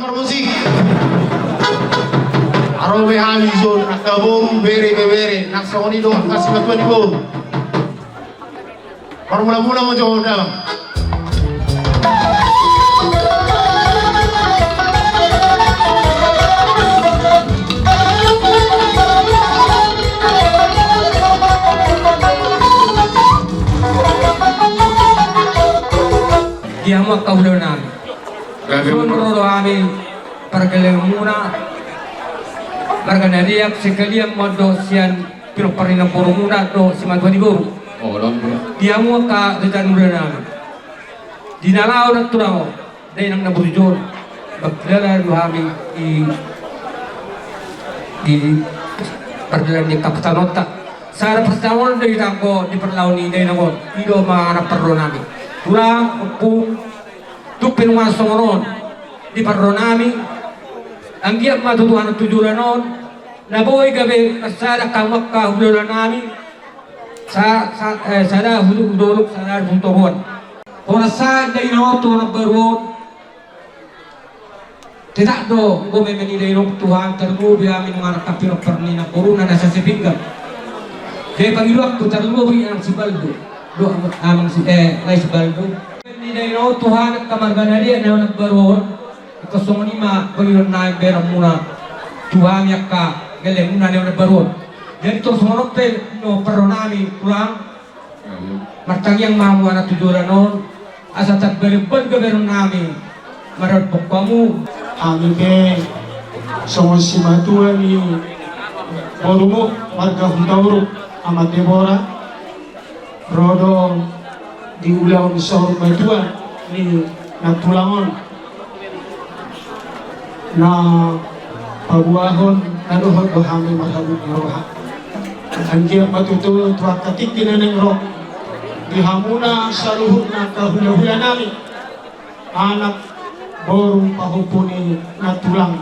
kamar musik. Arobe halizon nakabong bere nak songoni do kasih batuan ibu. Mula-mula mo jawab dalam. Dia mau kaulan Sunro amin pergelang muna Marganariak sekalian modo sian piro parina porumuna do simadwani go. Oh, lom. Dia mau ka dejan muna dinalao na turao dai nang nabujur bagdala luhami di pergelang di kapitanota sara pertawon dari tangko di perlauni dai nango ido mana perlu nami pulang upung tupin masongon di parronami ang giyak matutuhan at tujulanon na boy gabi kasada kamak kahulanami sada hudulok sada buntohon orasan day no to nagbaron tidak do gome menilai no Tuhan terlubi amin mga kapiro perni na corona na sa sibinggan kaya pangiluak to terlubi ang sibaldo do amang si lay sibaldo menilai no Tuhan at kamarganari na nagbaron ito songonima pagilon na berang muna Tuhan yak ka galing muna na nagbaron jadi ito songonope no perronami pulang martangyang mamuan at tujuran non asa tagbalibad gaberon namin maragpok kamu Amin ke songon si matua ni borumo marga hundauro amat Deborah rodo di ulang songon matua ni natulangon na pabuahon naruhod dohami marhabut roha anjir matutulo tuwa katik dinaneng roh dihamuna sa luhod na kahula-hula namin anak borong pahupuni na tulang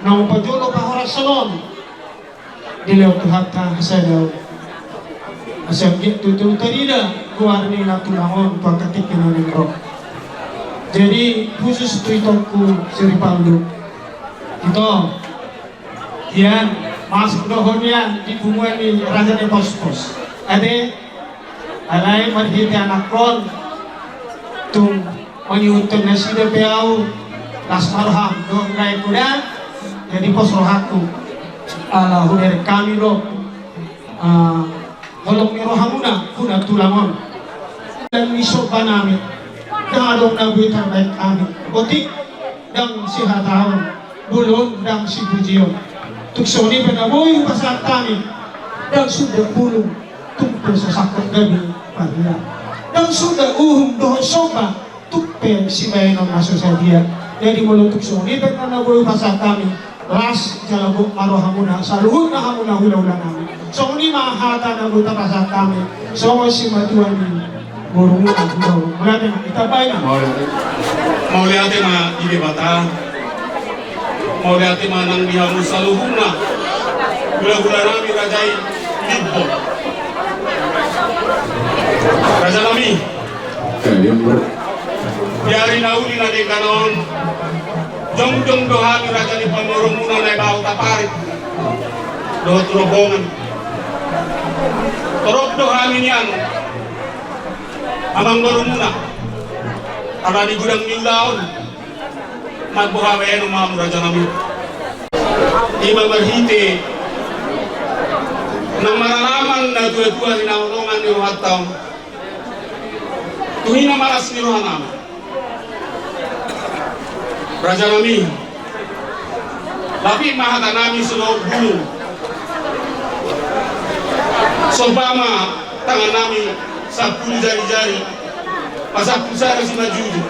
na upajulo paharasanon dilaw tuhata hasadaw asagit tututarida kuwarni na tulangon pagkatik kinaning roh. Jadi khusus tuitonku Sri Paldo ito yan masuk dohon yan di bunguan ni Raja de Pospos ade alay marhiti anak kon tung manyuntun na sida peaw las marham doon kay kuda jadi pos rohaku ala huder kami ro holok ni rohamuna kuna tulangon dan misok pa namin dadong nabuitan baik kami otik dang si hatahon bulon dang si bujiyon tuksoni penaboy pasat kami dang sudah bulong tungkol sa sakot gabi pagla dang sudah doon soba tupe si Bayanon naso sa dia jadi mulutuk suni dan naboy pasat kami ras jalabok marohamuna sa luhod na hamuna hula-hula namin so ni mahata na buta pasat kami so si matuan ni burung hula mulai na itabay na mauli ate ma ibibata mauli ate ma nang bihamu sa luhod na hula-hula namin rajay libbo raja nami biari nauli na di kanon jong dohami raja ni pamurong muna na ibaw taparit doha turobongan torok dohami niyan amang baru muna karena di gudang niulaon magbuhawe ng mga raja namin imang marhiti nang mararaman na dua-dua hinaulungan ni Ruhataw tuhin na maras ni Ruhanam Raja nami tapi mahata nami sulog bulu sobama tangan nami sa puli jari-jari pasak pusara si majuju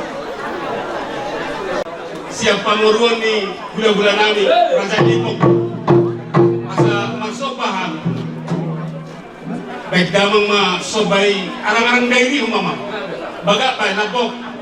siap pamuruan ni gula-gula nami Raja Dipok masa magsopahan baik damang masobay arang-arang dairi umama baga pa nabok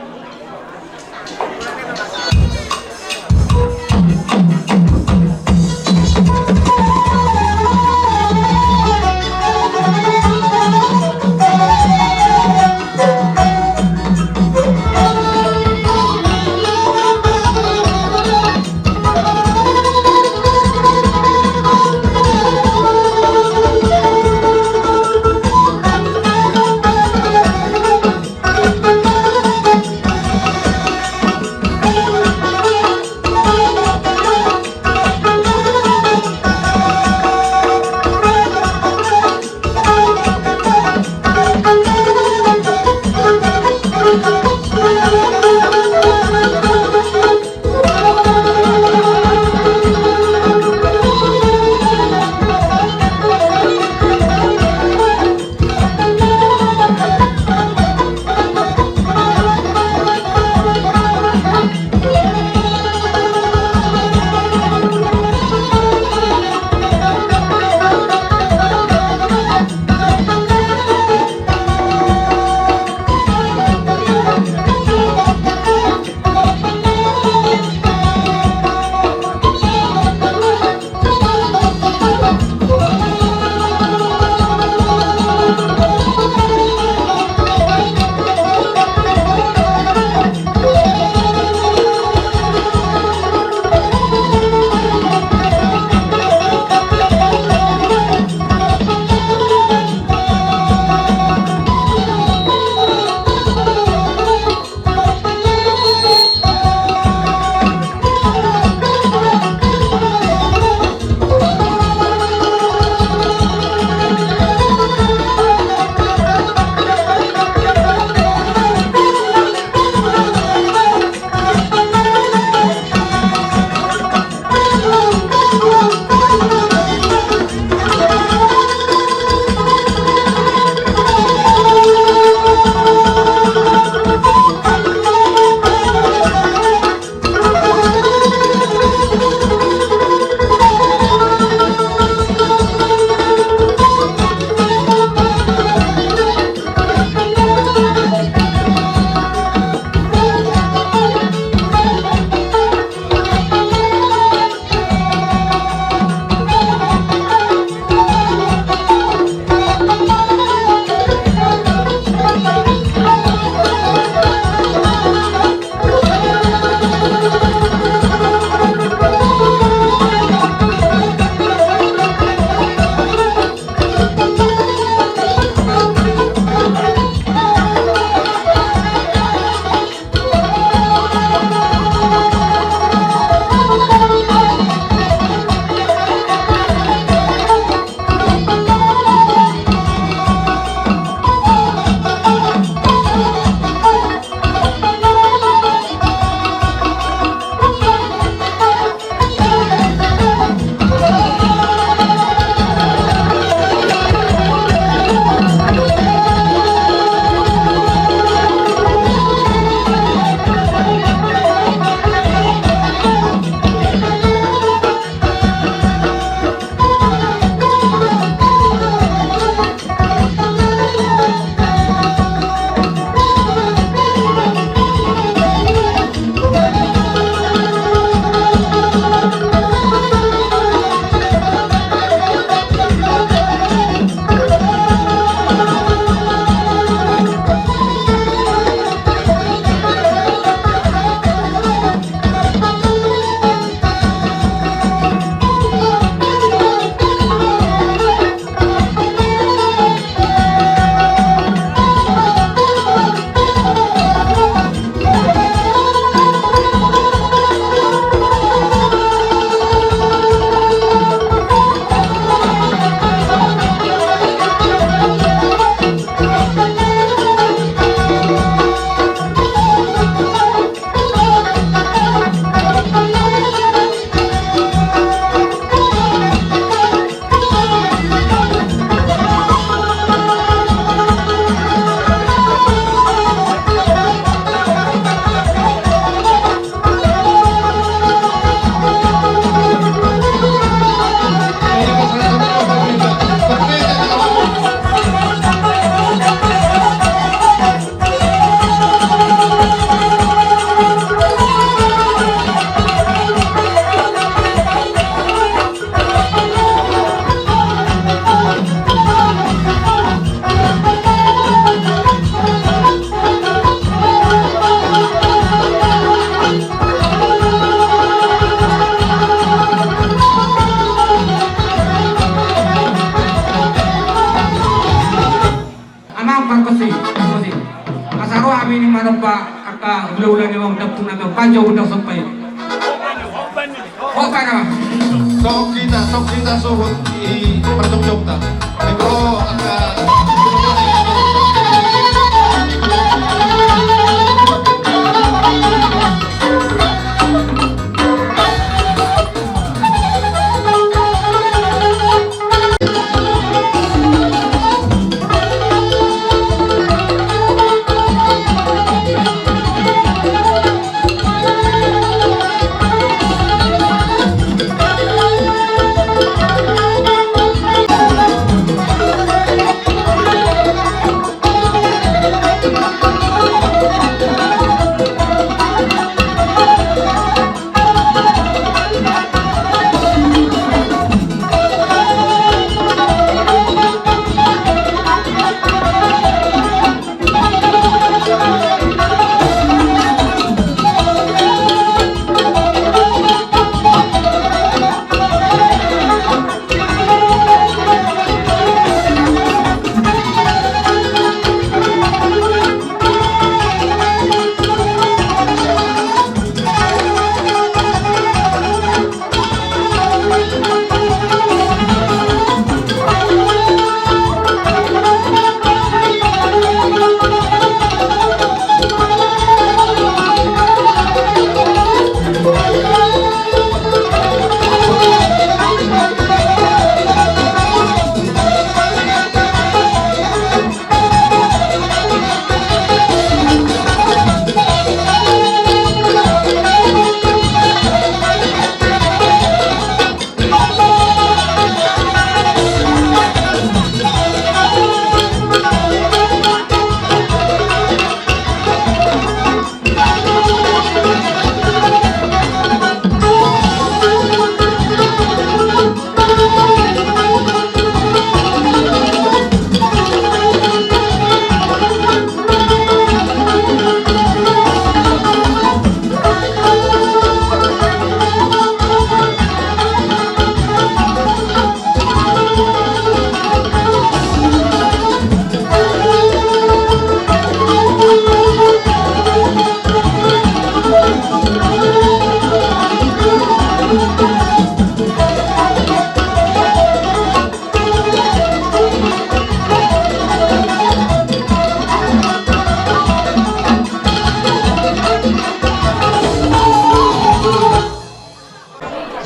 ka ulah-ulah ni mau daptung naga panjau udah sampai. Oh kana. Sok kita sohot i percok ta. Eko aka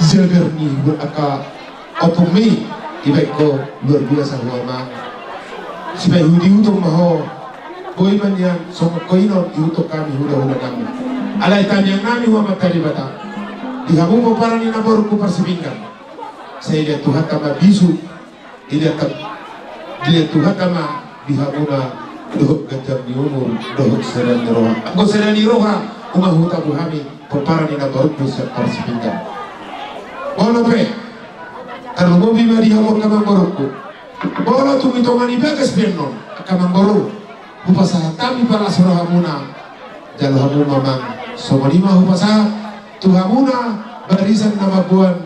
Zagarni beraka otomi ibaik ko luar biasa huama sipai hudi utok maho koi manyan somo koinon iutok kami huda kami alai tanyang nami huama tadi bata dihamu mo parani na baru ku persibingkan saya lihat Tuhan kama bisu dia Tuhan kama dihamu na dohok gajam di umur dohok serani roha ako serani roha umahuta buhami peparani na baru ku persibingkan Bono pe, kalau mau bimbang di hamor kamang borokku, bono tu mitongani bagas benon kamang borok, upasa tami para surah hamuna, jalo hamu mamang, somalima upasa tu hamuna barisan nama buan,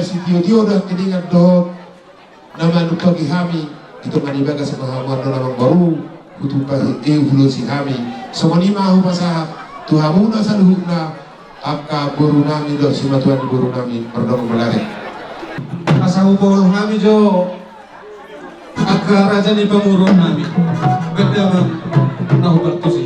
si tio dah keningan doh, nama lupa hami, itu mani bagas sama hamur nama borok, kutu pagi hulu si hami, somalima upasa tu hamuna saluhuna. Aka guru nami do simatuan guru nami perdong melare Asa upol nami jo aka raja ni pamurun nami beda bang nahu bertusi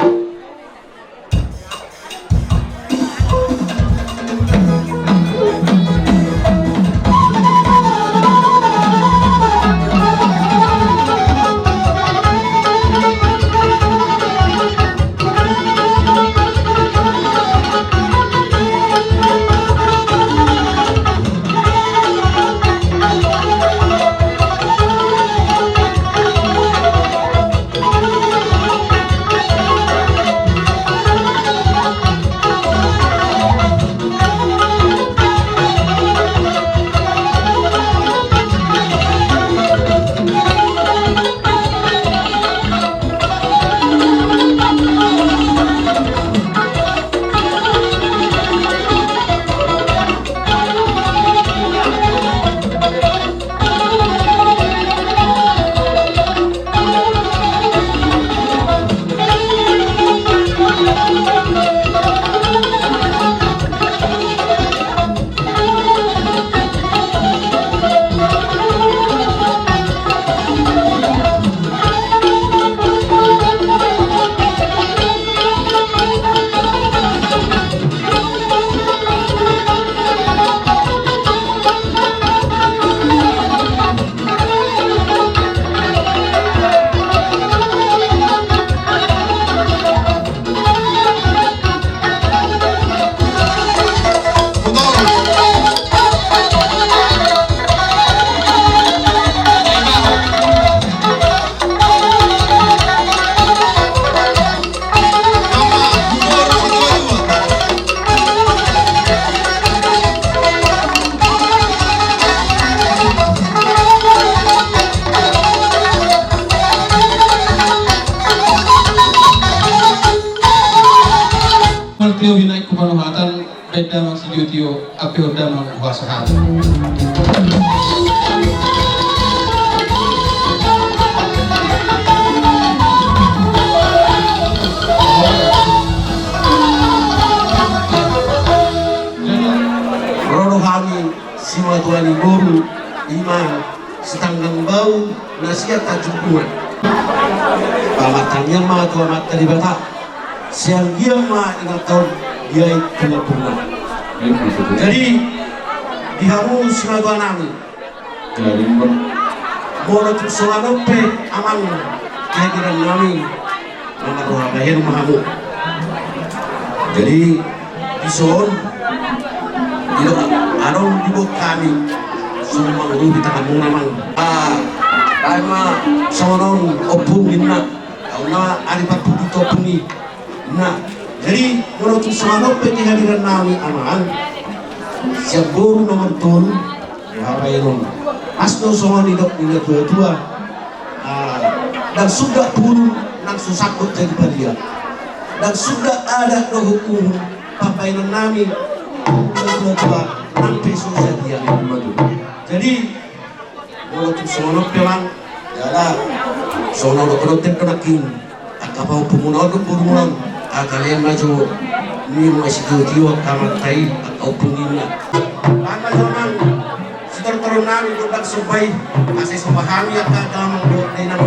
damang si Diyo apio damang kuasahan. Rohani sima tuani guru iman setanggang bau nasihat tajumpuan pamatangnya ma tua mata di bata siang dia ma ingat tahun dia itu pernah jadi dihamu sima tua nami jadi mono tu soanope amang kehadiran nami nama roha bahir mahamu jadi dison tidak anong dibot kami semua guru di tangan namang kaya sonon opung inna na alipat dito pungi na jadi menurut semua kehadiran nami aman siap guru nomor ton apa yang asno semua hidup ini tua dan sudah pun nang susakut jadi badia dan sudah ada hukum papainan nami tua nanti susah dia jadi menurut sono pelang jala sono lo protes kenakin akapau pemunau pumunan akalen maju ni masih tujuh kamar tai atau pungina apa zaman setor terunan itu tak supaya kasih sepahami akan dalam buat dinam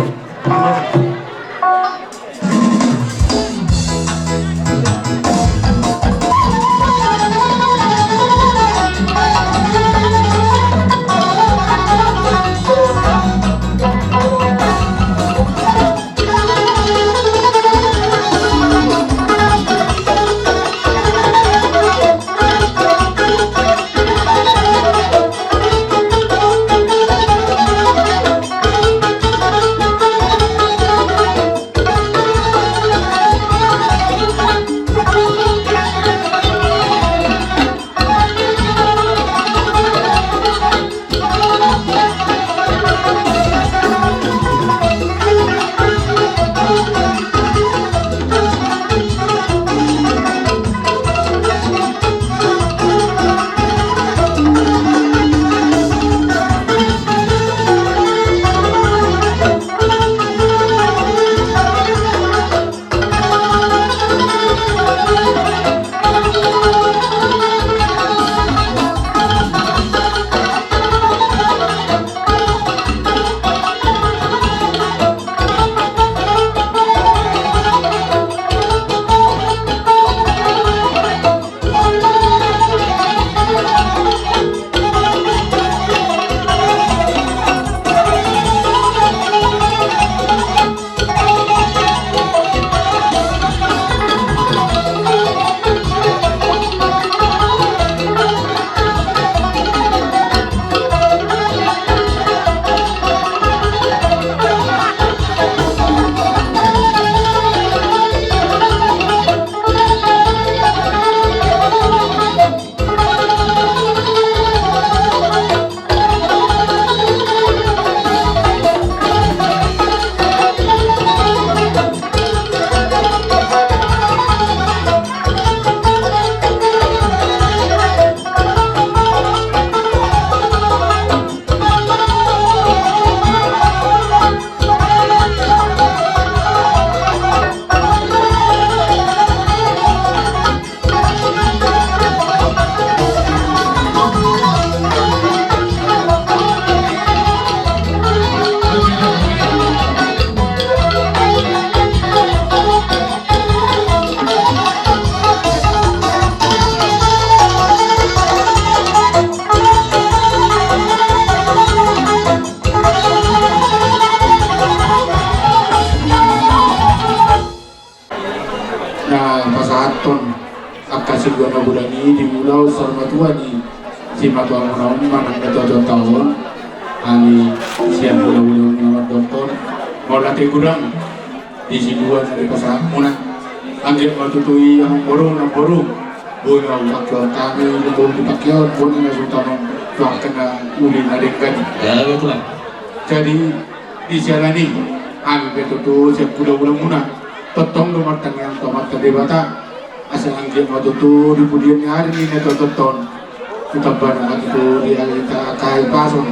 Sigwana budani di pulau Sarmatua di Simatuang Menawan manang ketujuh tahun ani siap pulau-pulau Menawan doktor mau latih kurang di siduan dari pasar muna anggap matutui yang borong bunga utak kami lebih dipakai pun yang sultan tak kena ulin adekan Ya betul. jadi di jalani kami betul siap pulau-pulau muna petong nomor tengah tomat kedebata asa angkin matutu di pudian hari ini tonton kita barang matutu di alita kai pason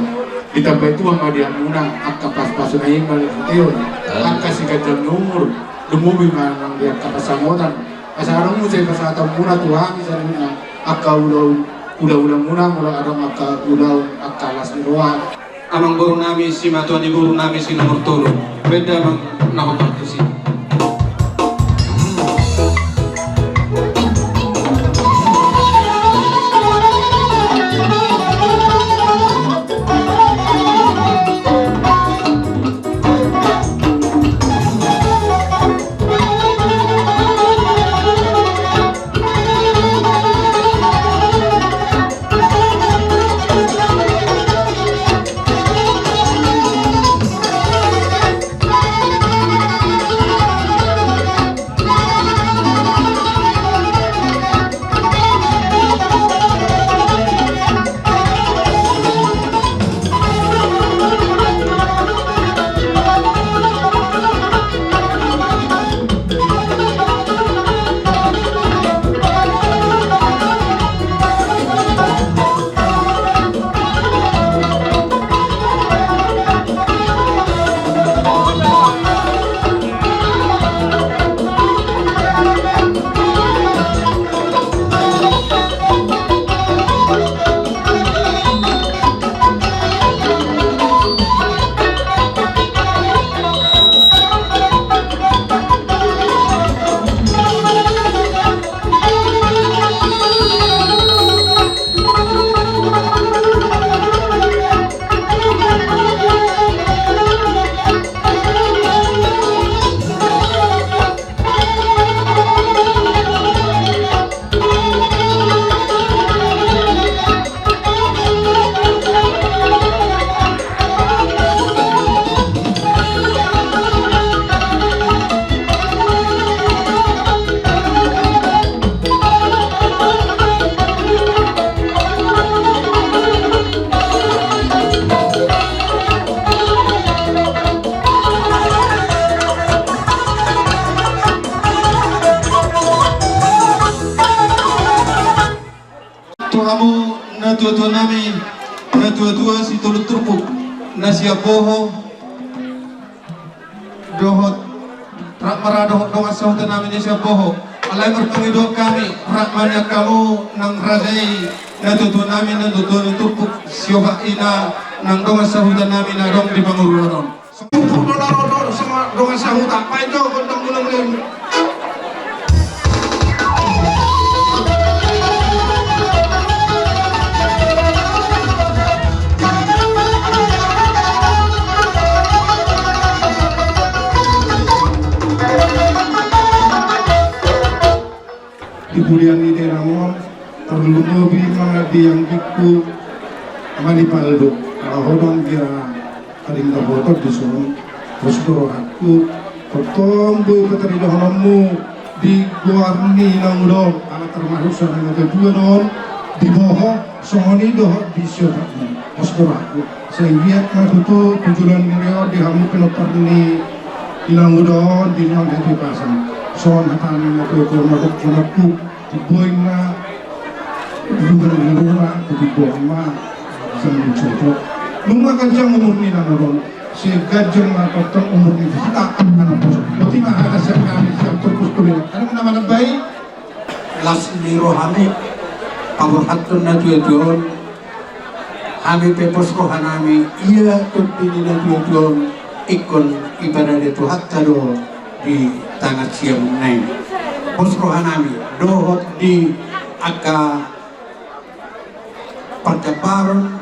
kita betu sama dia munang akka pas-pasun aing balik teo akka sikajam numur dumubi manang dia kapasamotan asarong mo say pasata muna tuhan isa na akka udah munang ulah arang akka udah akka las ni roa Amang guru namin si Matuan ni guru namin si nomor tolo. Beda mang nakapartisi. Kamu na tua-tua nami na tua-tua si tulut turpuk na siya boho dohot rak maradohot dong asahutan namin ni siya boho alay berpangidok kami rak manya kamu nang rajay na tua-tua namin na tua-tua turpuk siya ina nang dong asahutan namin na dong di pangurunan sumpuk dolar sama dong asahutan pa ito kondong mulang-mulang. Ibulian ini ramon terlalu lebih mga diyang giku amani paldo hodong dia kaling botok di sunung terus doro aku potong boy patari dohonamu di guarni nang udon ala termasuk sana kedua don di boho sohoni doh di syurga terus doro aku saya lihat matutu tujuan mulia di hamu penopar ini ilang udon di nang di pasang soal hatani mo ko madok junakku di boy na lumura di boy ma sang jojo lumma kan jang umur ni nang ron si gajeng ma patong umur ni kita anak bos boti ma ada siap kami siap terus tulen ana nama bayi las ni rohani pangurhatun na tuyon kami pepos rohanami iya tutini na tuyon ikon ibadah itu hatta do di tangan siang naik pos rohanami dohot di aka percaparan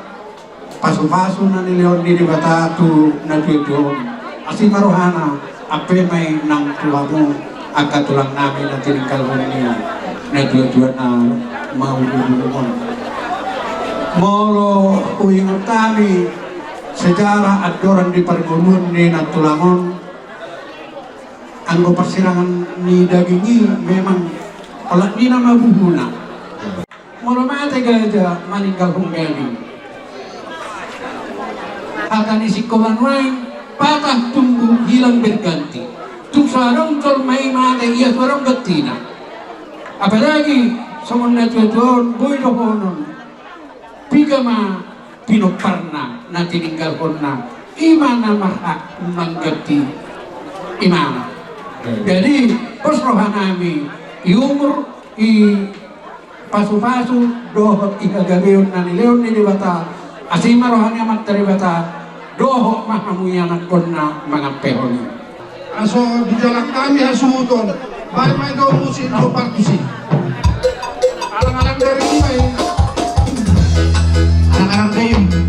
pasu-pasu na nileon di bata tu na tuyon asli marohana ape may nang tulamu aka tulang namin na tiningkal huni na tuyon na maululumon molo uingat kami sejarah adoran di pergulun ni natulangon anggo persirangan ni dagingi memang olah ni nama buhuna molo mate gaja maninggal hunggali akan isi koman wain patah tumbuh hilang berganti tuk sarong tol mai mate ia sarong betina Apalagi semuanya tuan boy dohonon pigama pinoparna na tininggal na imana mahak menggati imana. Jadi pasrohan nami iumur i pasu-pasu doh igagabeon na nileon ni bata asima rohani amat dari bata doh mahamuya nakonna mga pehoni. Aso di jalan kami hasuton, baik main kau musim kau partisi. Alang-alang dari ini, alang-alang dari ini.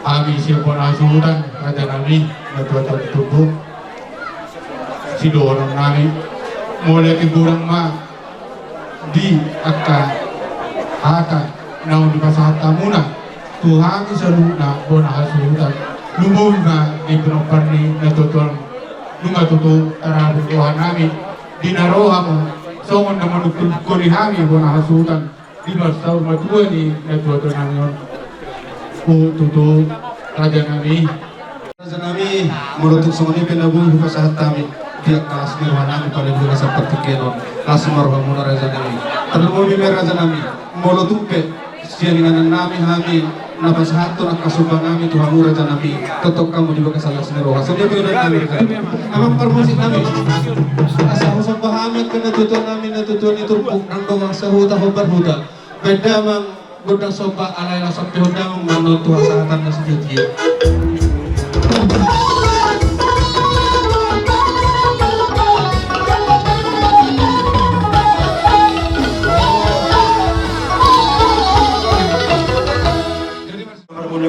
Ami siya po nasuhutan, Raja Nami, natuwa-tuwa tubo. Si Dorang Nami, mulai kegurang ma, di akan hata, naon di pasahata muna, tuhami sa luna po nakasuhutan. Lumuwi nga, di pinopar ni natutuan, lumatuto, tarabong Tuhan Nami, dinaroha mo, songon na manutulog ko ni Hami po nakasuhutan. Di ba sa matuwa ni natuwa Nami yun? Tuto Raja Nami. Raja Nami, menutup semuanya penabuh pasahat kami. Pihak kelas nirwana nami paling juga seperti kenon. Langsung marhamuna Raja Nami. Terlalu bimer Raja Nami. Molo tupe sialingan nami hami napasahat to nakasuba nami Tuhan Raja Nami. Totok kamu juga kesalah seniroha. Sedia pindah kami Raja Nami. Amang permusik nami. Asa usap pahamat kena tutuan nami na tutuan itu puk nangdong sahuta hobar huta. Beda mang budang soba alay lasap pihudang manut Tuhan sahatan na sejuti.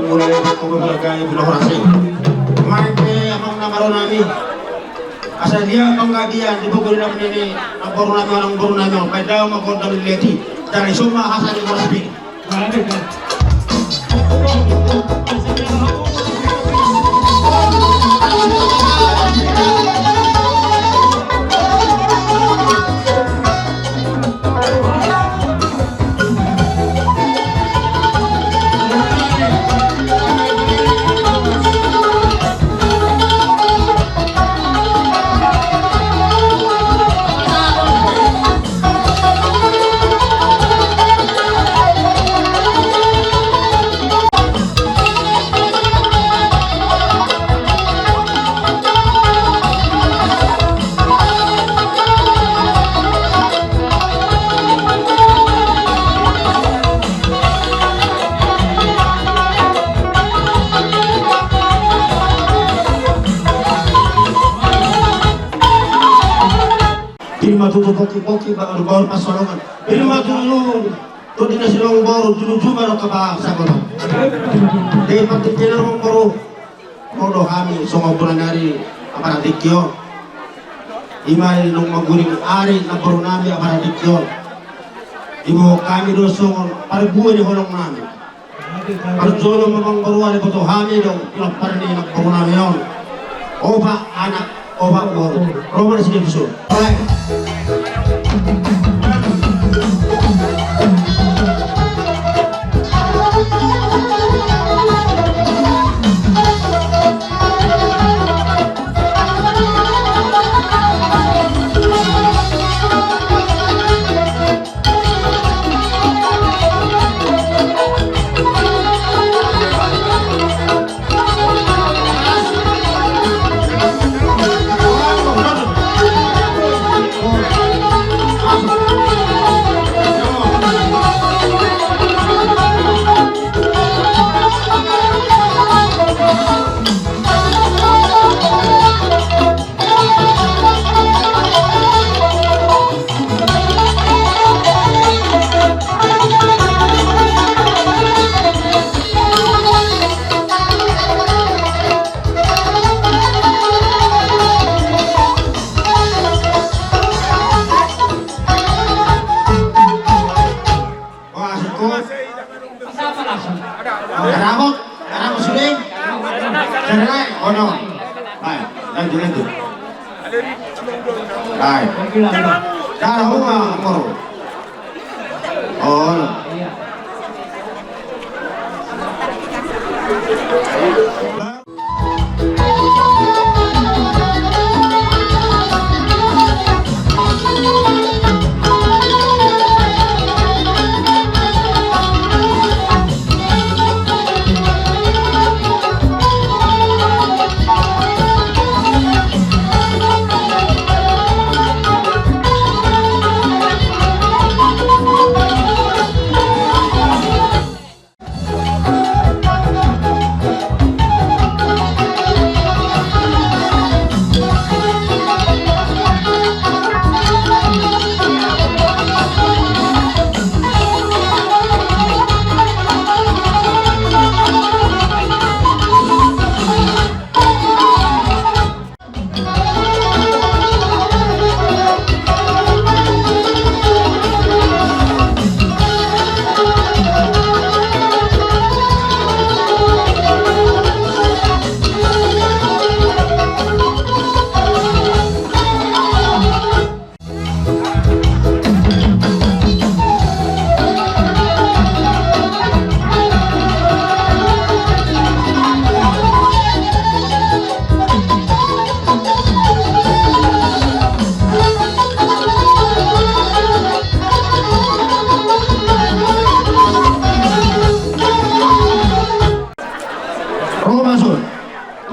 Mulai kebelakangnya bulan Rasul. Kemarin ke amang namaro nami. Asal dia penggagian di pukul namin ini ang boru nami pada makonda leti dari semua hasil yang bersepi. matuto poki-poki baru pasolongan. Bili matulung to di nasilong boro juma ro ka sa ko. Dei pati tinang boro modo kami songo bulanari apara dikyo. Imay nung maguring ari na boro nami apara dikyo. Ibu kami do songo para buhay ni holong nami. Para jolo mamang baruan ko to kami do parni na boro nami yon. Oba anak oba boro. Roman sini bisu. Alright. Karamo suling. Sanay, ono. Ay, lanjut. Ay. Karamo amor. Oh.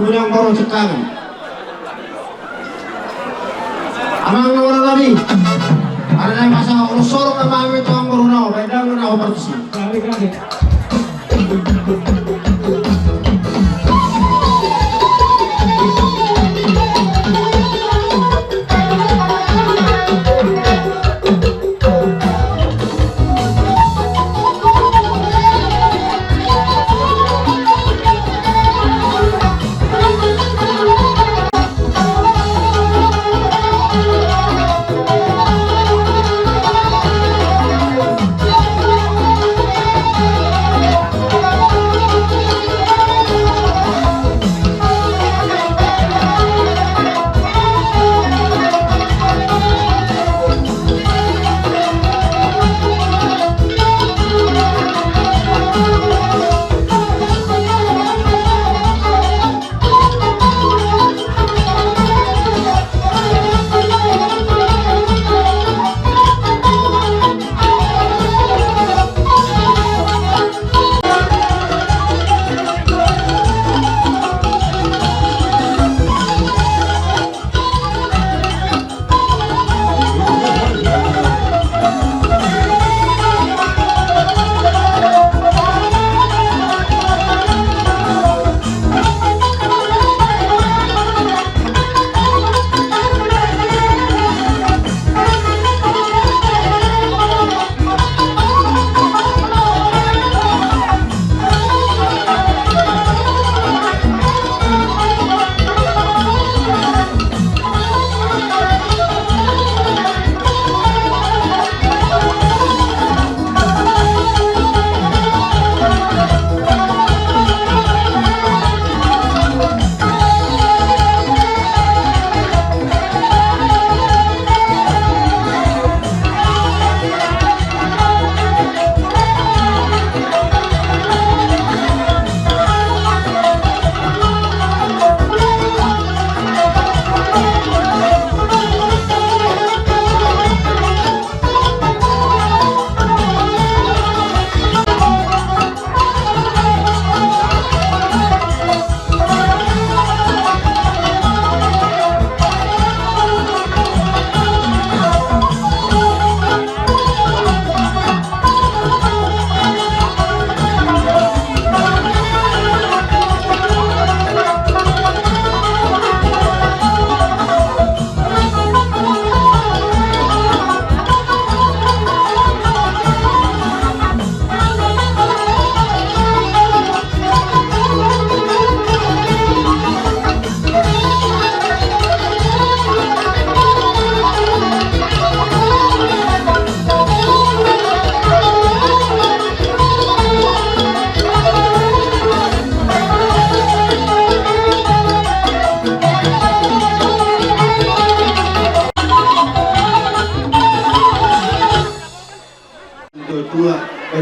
Kemudian baru sekarang amang orang lagi ada yang pasang usorok na mami ito ang barunaw beda mo na ako partisi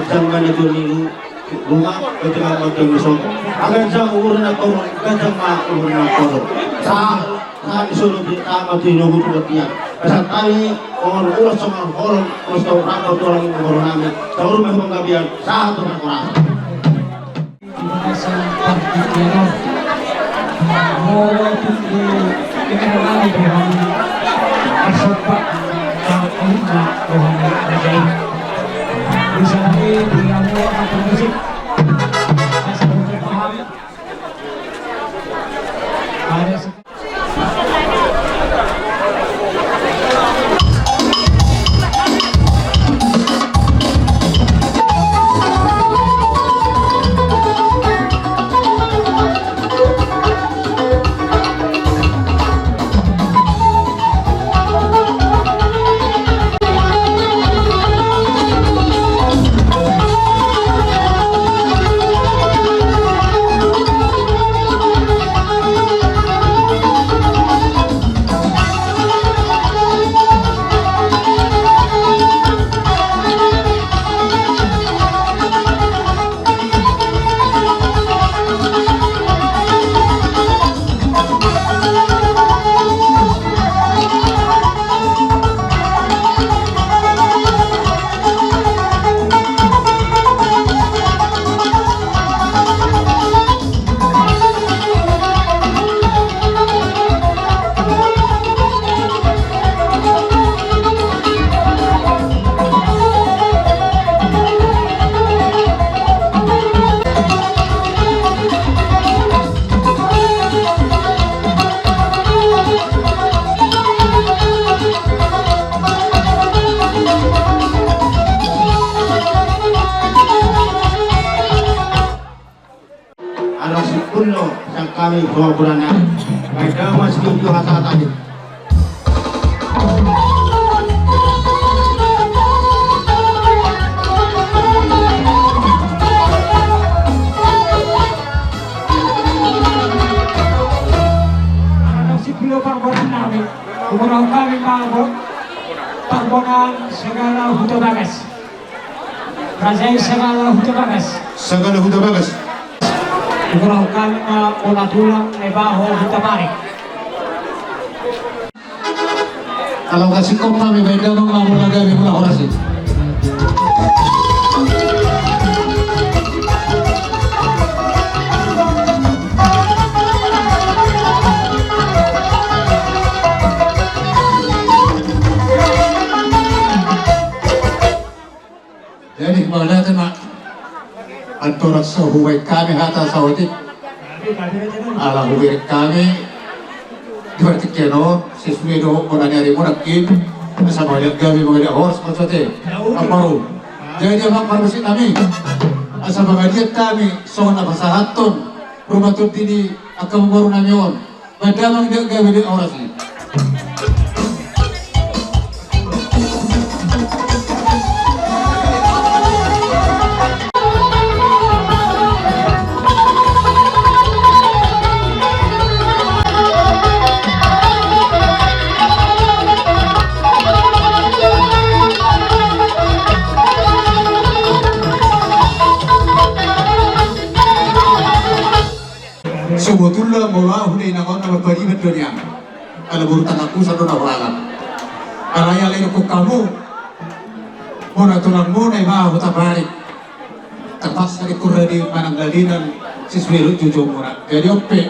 zaman itu nilu bunga ketika waktu besok agar jam umur nak turun kadang mak umur nak turun saat disuruh ditambah di nunggu dia pasal kami orang ulas sama orang ulas tahu apa orang orang kami tahu memang kabian satu orang kuno sang kami bawa burana pada masih itu hasatani Sipilo pangbonan namin umurang kami mabot pangbonan segala huto bagas Rajai segala huto bagas Sagala huda bagas. umurang kami mula tulang nebaho huto barik Kalau kasih kau kami beda mengamu lagi mula orasi. Jadi kemana tu nak antara sahuai kami hata sahuti, ala huai kami berarti keno sesuai doh orang nyari murakin sama lihat kami mengajar horse maksudnya apa jadi apa permisi kami asal mengajar kami soal apa sahaton rumah tu ini akan baru namion padahal dia kami di orasi. Sebetulnya mula hulai nakon nama beri berdunia. Kalau berutan aku satu nama alam. Kalau yang lain aku kamu, mana tulang mana mah hutan balik. Terpas dari kuradi manang ladinan siswiru cucu murah. Jadi ope,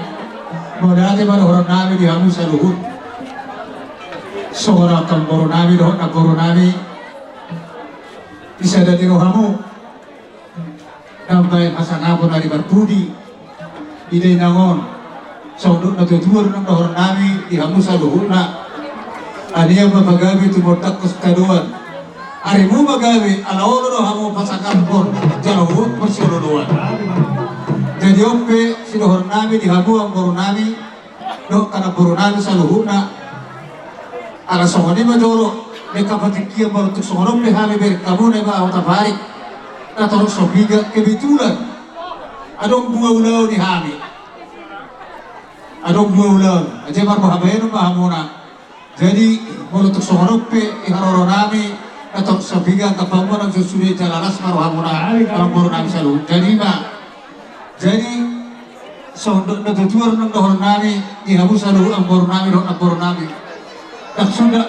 mana ada mana orang nabi dihamu saluhut. Seorang kamboro nabi doh nakoro nabi bisa dari rohamu. Nampai pasangan dari berbudi. Ide nangon, sauduk na tutur ng dohor nami ihamu sa luhuna. Aniya mapagabi tumortak kus kaduan. Ari mo magabi alaolo no hamu pasakan pon jalawut persiuluan. Jadi ope si dohor nami dihamu ang buru nami do kana buru nami sa luhuna. Ala songoni majoro mereka patikia baru tuk songonom behami ber kamu neba awta barik. Natorok sobiga kebetulan. Adong bunga ulaw ni Hami. Adong bunga ulaw. Aja mar mahabayan ng mahamuna. Jadi, mulutok sa harupi, iharoro nami, atau sabigan kapamuan ang susunod sa lalas maruhamuna ang buru namin sa loob. Jadi so natutuar ng dohor namin ihabos sa loob ang buru namin nagsunda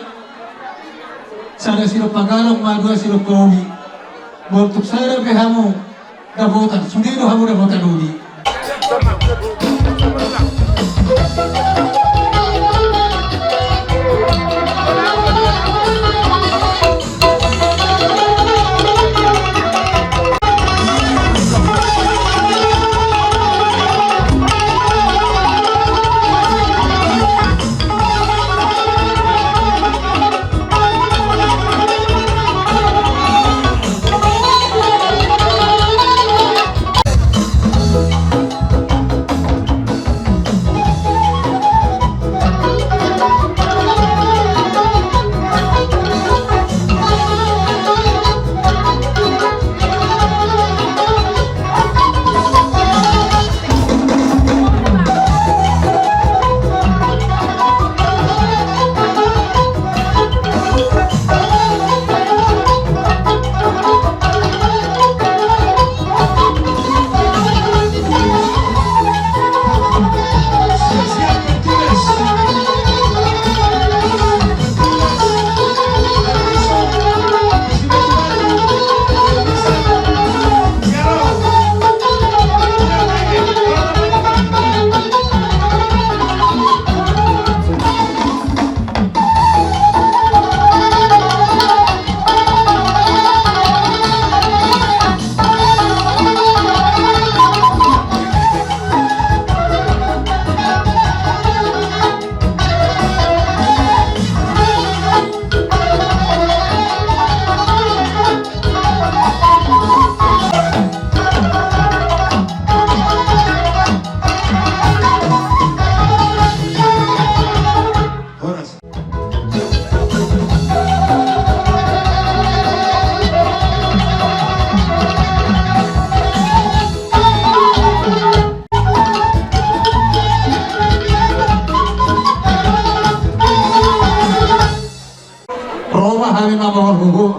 sana sila pagalang madua sila kogi boltuk saya behamo nabotan sundino hamu nabotan uli.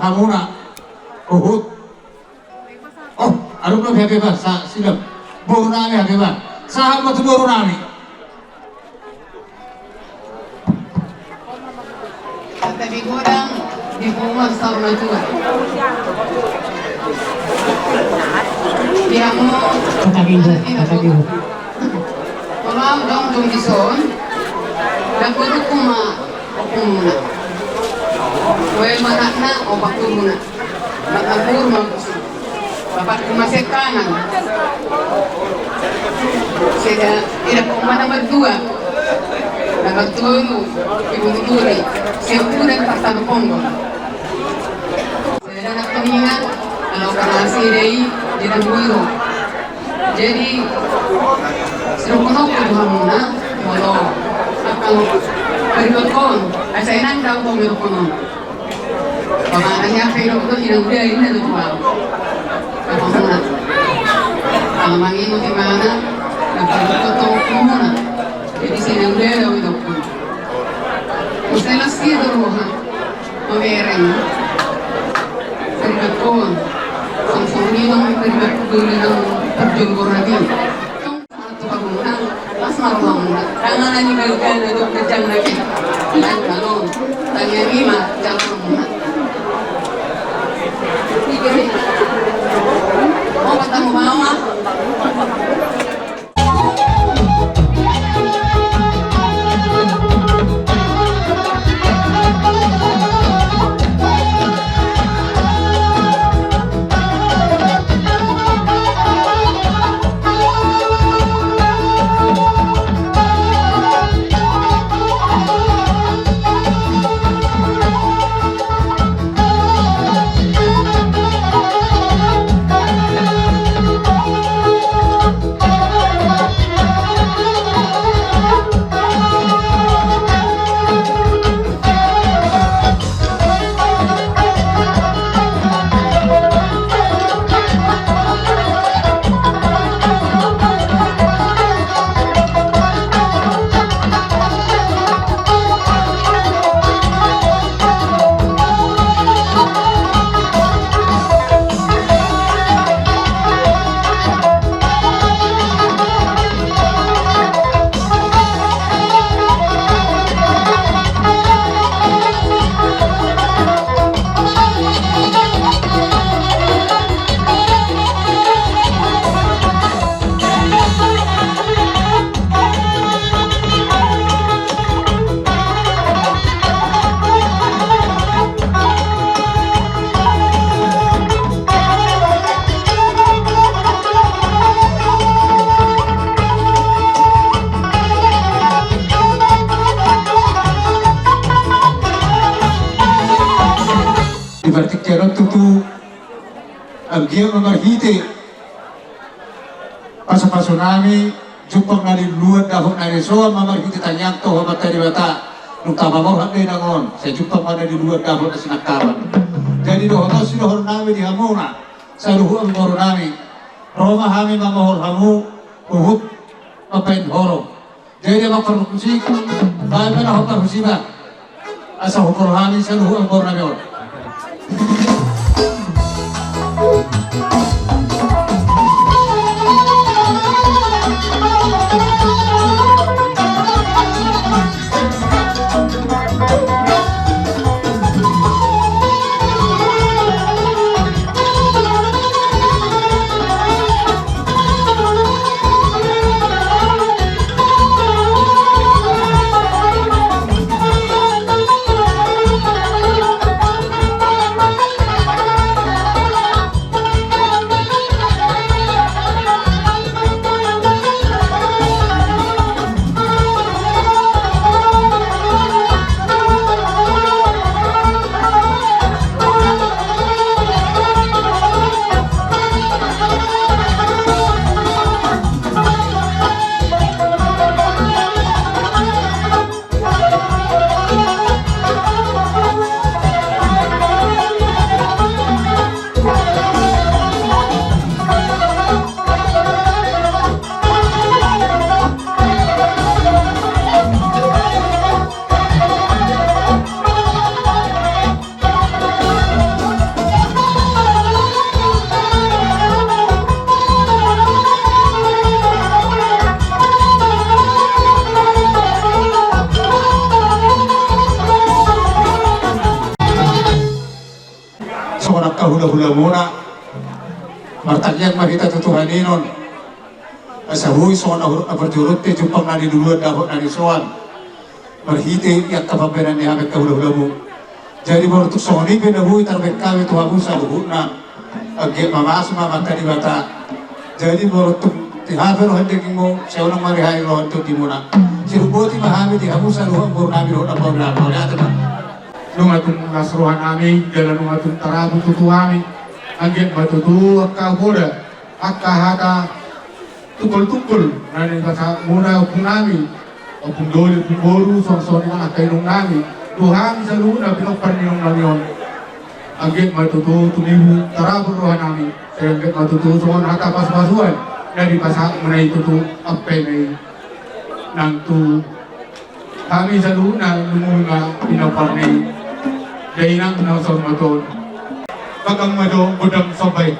Hamuna uhud oh arum na beba sa silap buru nami beba sahabat buru nami tapi godang di rumah sauna tua dia mau kata kalau dong dison dan guru kuma okumuna Well, manakna o bakuruna. Nakakur magusi. Dapat kumasekanan. Sila ila kumana berdua. Nagagtulu, ibututuri. Siya unang pagtanong Sila nagpaningan, alaw ka na sila'y dinagwiro. Jadi, sinukunok ko muna, walo. Akang perikot asa inang daw ko meron ko nun. Pamananya kayo ko, inagbiya yun na lupa. Kapamuna. Ang mangin mo timana, nagperikot ko muna. Jadi sinagbiya daw ito ko. Gusto lang siya doon, mamereng. Perikot ko. Ang sumunilong perikot ko ng pagjunggor natin. Mas marunong na. Kaya nanibal ka na doon na dyan natin. Ilan ka doon. Tanya lima, dyan ka muna. Sige. O, basta mo ba ma? berarti kira tutu ang giya mamarhite paso-paso nami jupang naliluad dahon na resoa mamarhite tanyang to hamatari bata nung tamamor hanggang nangon sa jupang naliluad dahon na sinakaran jadi doon sinuhor nami di hamuna sa luho ang moro nami Roma hami mamahor hamu uhut mapain horo jadi makarusik bahay na hokarusiba asa hukor hami sa luho ang moro nami hula-hula muna martagyang makita tutuhaninon asa huy so na aperturut te jupang nani duluan dahon nani soan marhite yak kapabenan ni hamet kahula-hula mo jadi baru tuk soni be na huy tarbek kami tuhamu sa luhuna age mamas mamata di bata jadi baru tuk tihaber handeng mo seunang marihay rohan to timuna siruboti mahami di hamu sa luhang burnami rohan apa berapa ada nung atong nasruhan amin dala nung atong tarabo tutuami angin matutu akka boda akka hata tukul-tukul nani basa muna upung nami upung doli upung boru song-song na akay nung nami duhami sa luna pinokpan niyong namiyon angin matutu tumihu tarabo rohan nami sa angin matutu soon hata pas-pasuan nani basa muna itutu apay na nang tu kami sa luna lumunga pinokpan na Dainang nasong maton Bagang mado budang sabay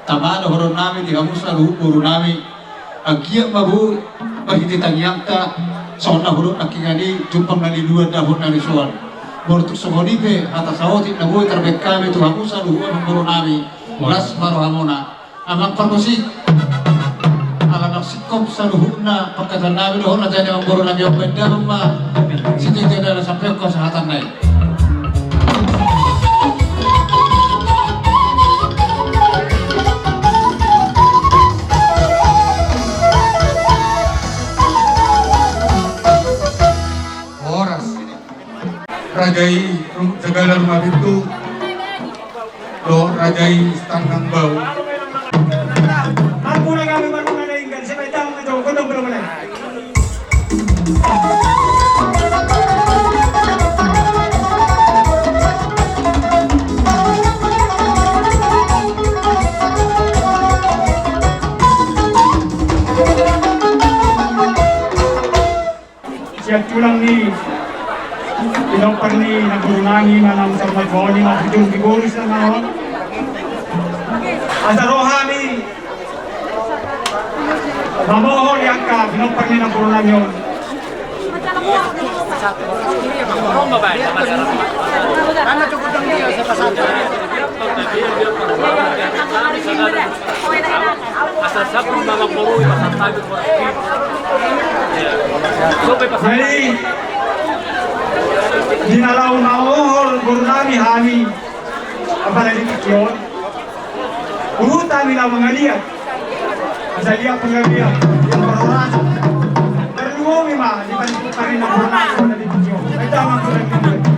tamano horon nami di hamusa luhu puru nami agia mabu bahiti tangyangta Sauna huruf nakingani jumpang naliluan na huruf narisuan. Bortuk sumonipe atas awati na buhay karbek kami Tuhan Musa luhuan ng buro nami las marohamona. Amang pagkusik alam naksikop sa luhun na pagkatan namin luhun na dyan ang buro nami yung benda ma sitito na sampai ko sa hatan na Rajai segala rumah itu lo rajai tanggang bau Aku na kami manunganayingan sa may taong ito, kung belum na. Siap pulang nih. Pinampar ni nagurunangi manang sa magwali mapitong bigoris na ngayon. Asa rohani mamohon yang ka pinampar ni nagurunangi yun. Jadi dinalaw maohol gurnami hami apalagi kiyon urutami na mga liat asaliya pangaliat yung marorasa terluwi ma di panipot pa rin ang gurnami wala di kiyon ay tamang ko lang yun.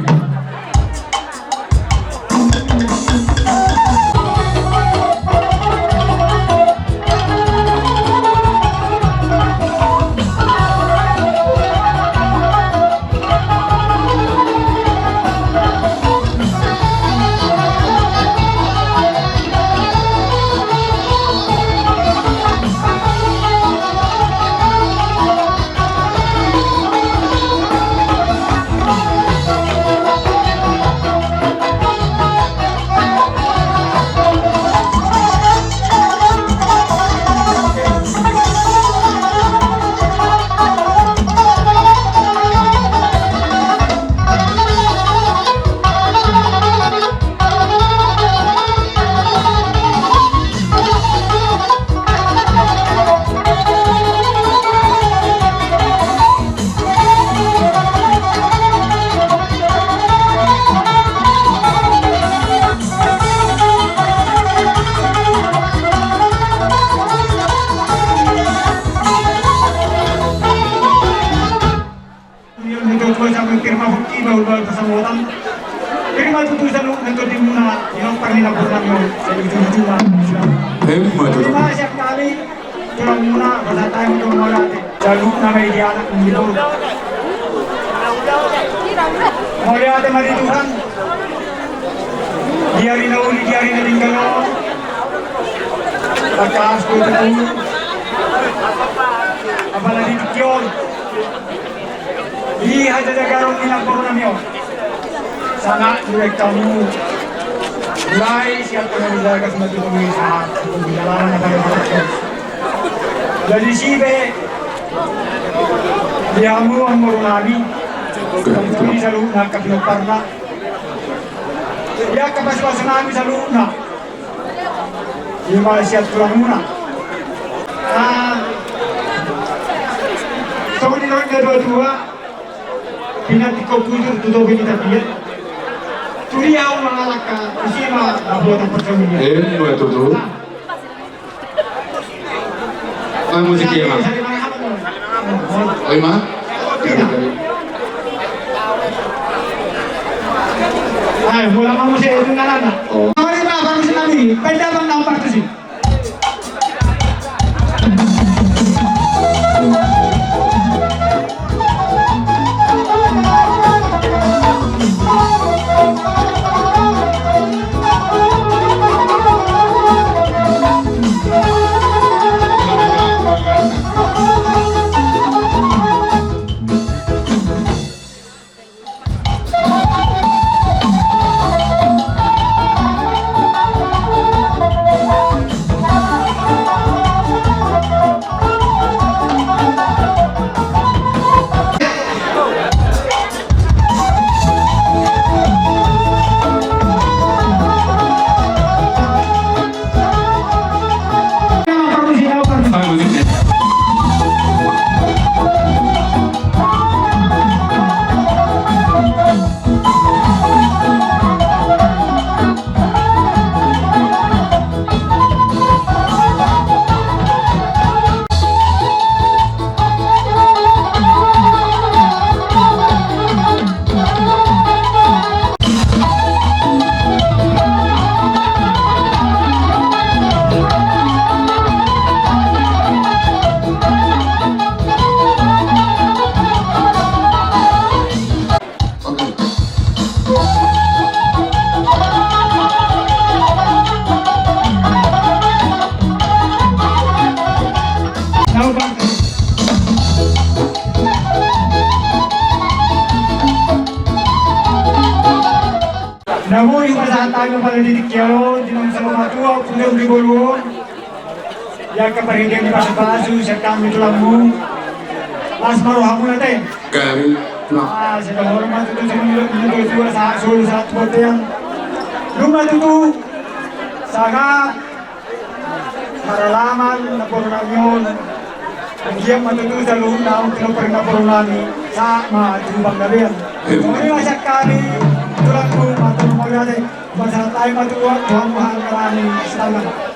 Jaluk nama dia anak begitu. Mulai ada mari Tuhan. Diari nauli diari na tinggal. Pagkaas ko ito. Apalagi dikiyon. Iha jajagaron nilang koronamyo. Sana direct kamu. Mulai siap kami dilagas matulungi sa pagbilaran na kayo mga. Jadi sibe diamu ang morunami kami sa loob na kapinoparna ya kapaspasan namin sa loob na yung mga siyat ko lang muna so hindi lang na dua-dua pinatikop ko ito tutupin kita piyan tuliyaw mga laka kasi mabuhat ang pagkamilya Mulai tutup. Musik ya, Mak? Oh, iya, Mak? Ay, mula mo siya ito na lang. Mawali ba, parang sinabi, pwede bang nakampartusin? Namun yung masahatag ng paladidikyaron, dinang sa lumatuwa, pulang rigulun, yang keperhatian di pasu-pasu, serta mitulang mo, mas maruha mo natin. Kami Sa hormat ito sa minulog sa asul sa bote yang lumatuto sa maralaman na porunamyon ang iyang matuto sa lunaw tinupag na porunami sa mga tubang gabihan. Kung masyak kami, tulad mo, matulong natin, basta tayo matuwa, Tuhan mahal karami, salamat.